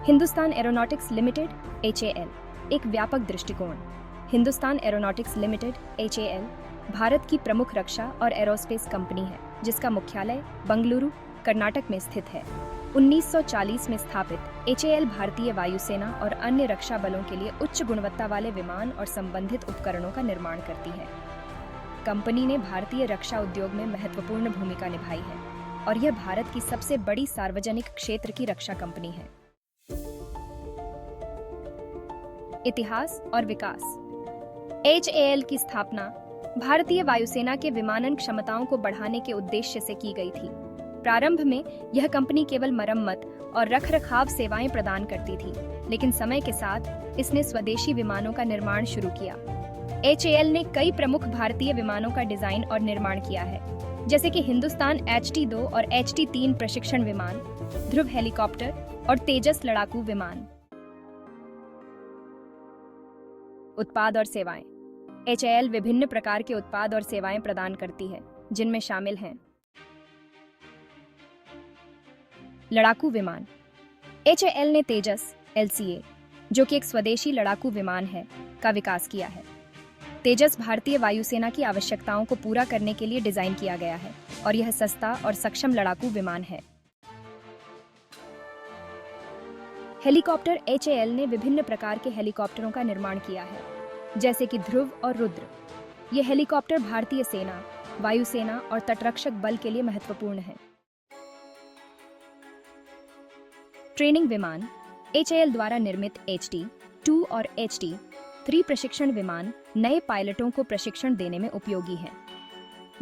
Hindustan aeronautics limited (HAL) एक व्यापक दृष्टिकोण। Hindustan aeronautics limited (HAL) Bharat की प्रमुख रक्षा और एरोस्पेस कंपनी है, जिसका मुख्यालय बंगलुरु, कर्नाटक में स्थित है। 1940 में स्थापित HAL भारतीय वायुसेना और अन्य रक्षा बलों के लिए उच्च गुणवत्ता वाले विमान और संबंधित उपकरणों का निर्माण करती है। कंपनी ने भारतीय रक्षा उद्योग में महत्वपूर्ण भूमिका निभाई है और यह भारत की सबसे बड़ी सार्वजनिक क्षेत्र की रक्षा कंपनी है। इतिहास और विकास। HAL की स्थापना भारतीय वायुसेना के विमानन क्षमताओं को बढ़ाने के उद्देश्य से की गई थी। प्रारंभ में यह कंपनी केवल मरम्मत और रखरखाव सेवाएं प्रदान करती थी, लेकिन समय के साथ इसने स्वदेशी विमानों का निर्माण शुरू किया। HAL ने कई प्रमुख भारतीय विमानों का डिजाइन और निर्माण किया है, जैसे कि हिंदुस्तान HT-2 और HT-3 प्रशिक्षण विमान, ध्रुव हेलीकॉप्टर और तेजस लड़ाकू विमान। उत्पाद और सेवाएं। HAL विभिन्न प्रकार के उत्पाद और सेवाएं प्रदान करती है, जिनमें शामिल हैं लड़ाकू विमान। HAL ने तेजस LCA, जो कि एक स्वदेशी लड़ाकू विमान है, का विकास किया है। तेजस भारतीय वायुसेना की आवश्यकताओं को पूरा करने के लिए डिजाइन किया गया है और यह सस्ता और सक्षम लड़ाकू विमान है। हेलीकॉप्टर। HAL ने विभिन्न प्रकार के हेलीकॉप्टरों का निर्माण किया है, जैसे कि ध्रुव और रुद्र। ये हेलीकॉप्टर भारतीय सेना, वायुसेना और तटरक्षक बल के लिए महत्वपूर्ण हैं। ट्रेनिंग विमान। HAL द्वारा निर्मित HT-2 और HT-3 प्रशिक्षण विमान नए पायलटों को प्रशिक्षण देने में उपयोगी हैं।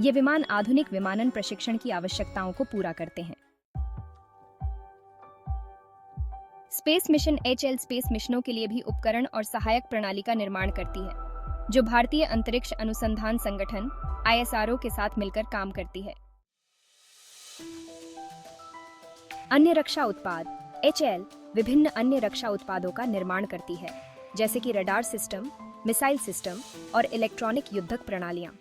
ये विमान आधुनिक विमानन प्रशिक्षण की आवश्यकताओं को पूरा करते हैं। Space mission. HAL स्पेस मिशनों के लिए भी उपकरण और सहायक प्रणाली का निर्माण करती है, जो भारतीय अंतरिक्ष अनुसंधान संगठन ISRO के साथ मिलकर काम करती है। अन्य रक्षा उत्पाद। HAL विभिन्न अन्य रक्षा उत्पादों का निर्माण करती है, जैसे कि रडार सिस्टम, मिसाइल सिस्टम और इलेक्ट्रॉनिक युद्धक प्रणालियां।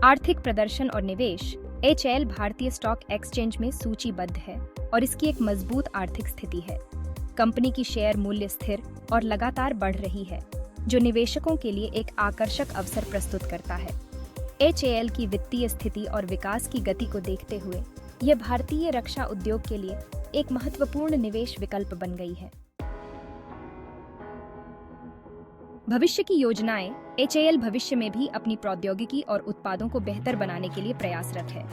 आर्थिक प्रदर्शन और निवेश। HAL भारतीय स्टॉक एक्सचेंज में सूचीबद्ध है और इसकी एक मजबूत आर्थिक स्थिति है। कंपनी की शेयर मूल्य स्थिर और लगातार बढ़ रही है, जो निवेशकों के लिए एक आकर्षक अवसर प्रस्तुत करता है। HAL की वित्तीय स्थिति और विकास की गति को देखते हुए यह भारतीय रक्षा उद्योग के लिए एक महत्वपूर्ण निवेश विकल्प बन गई है। भविष्य की योजनाएं। HAL भविष्य में भी अपनी प्रौद्योगिकी और उत्पादों को बेहतर बनाने के लिए प्रयासरत है।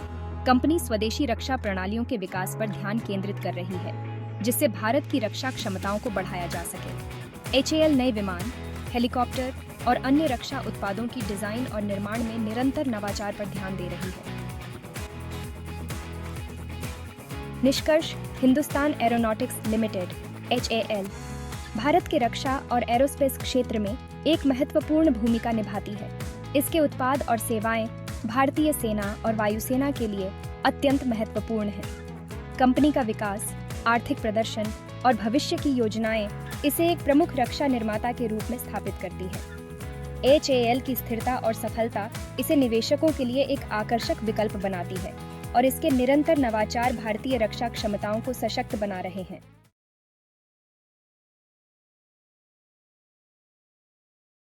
कंपनी स्वदेशी रक्षा प्रणालियों के विकास पर ध्यान केंद्रित कर रही है, जिससे भारत की रक्षा क्षमताओं को बढ़ाया जा सके। HAL नए विमान, हेलीकॉप्टर और अन्य रक्षा उत्पादों की डिजाइन और निर्माण में निरंतर नवाचार पर ध्यान दे रही है। निष्कर्ष। Hindustan aeronautics limited HAL Bharat के रक्षा और एरोस्पेस क्षेत्र में एक महत्वपूर्ण भूमिका निभाती है। इसके उत्पाद और सेवाएं भारतीय सेना और वायुसेना के लिए अत्यंत महत्वपूर्ण हैं। कंपनी का विकास, आर्थिक प्रदर्शन और भविष्य की योजनाएं इसे एक प्रमुख रक्षा निर्माता के रूप में स्थापित करती है। HAL की स्थिरता और सफलता इसे निवेशकों के लिए एक आकर्षक विकल्प बनाती है और इसके निरंतर नवाचार भारतीय रक्षा क्षमताओं को सशक्त बना रहे हैं।